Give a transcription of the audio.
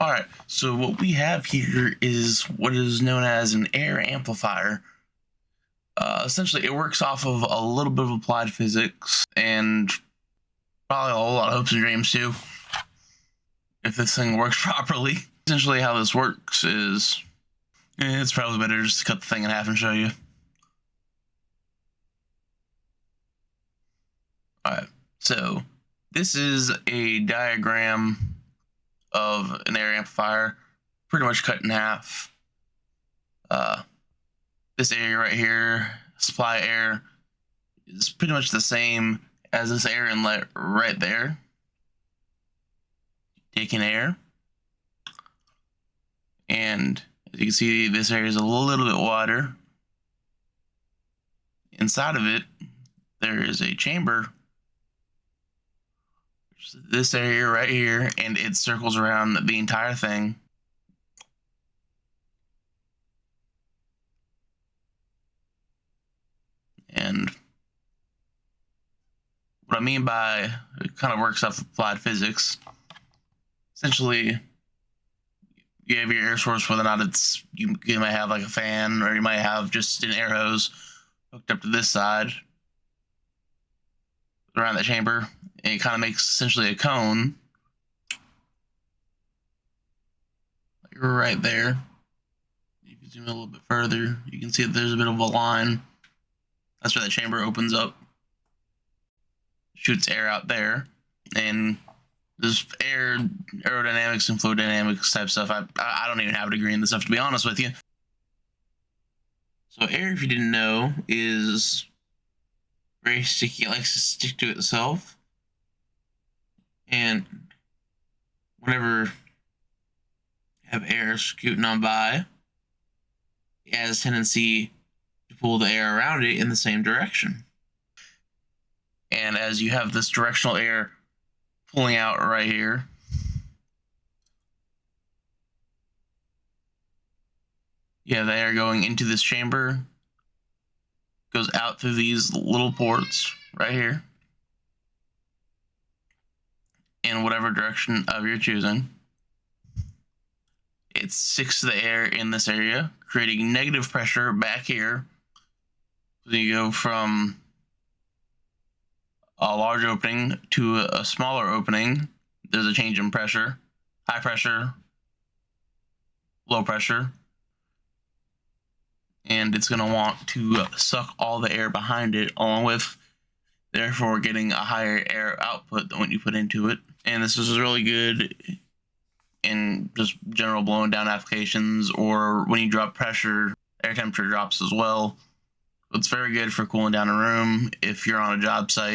Alright, so what we have here is what is known as an air amplifier. Essentially, it works off of a little bit of applied physics and probably a whole lot of hopes and dreams too, if this thing works properly. Essentially, how this works is, it's probably better just to cut the thing in half and show you. Alright, so this is a diagram of an air amplifier, pretty much cut in half. This area right here, supply air, is pretty much the same as this air inlet right there. Taking air, and as you can see, this area is a little bit wider. Inside of it, there is a chamber, which is this area right here, and it circles around the entire thing. And what I mean by it kind of works off applied physics. Essentially, you have your air source, whether or not it's, you might have like a fan, or you might have just an air hose hooked up to this side around the chamber, and it kind of makes essentially a cone, like right there. If you zoom in a little bit further, you can see that there's a bit of a line. That's where the chamber opens up, shoots air out there, and there's aerodynamics and fluid dynamics type stuff. I don't even have a degree in this stuff, to be honest with you. So air, if you didn't know, is very sticky. It likes to stick to itself, and whenever you have air scooting on by, it has a tendency to pull the air around it in the same direction. And as you have this directional air pulling out right here, you have the air going into this chamber, goes out through these little ports right here in whatever direction of your choosing. It sticks to the air in this area, creating negative pressure back here. So you go from a large opening to a smaller opening. There's a change in pressure, high pressure, low pressure, and it's going to want to suck all the air behind it, along with therefore getting a higher air output than what you put into it. And this is really good in just general blowing down applications, or when you drop pressure, air temperature drops as well. It's very good for cooling down a room if you're on a job site.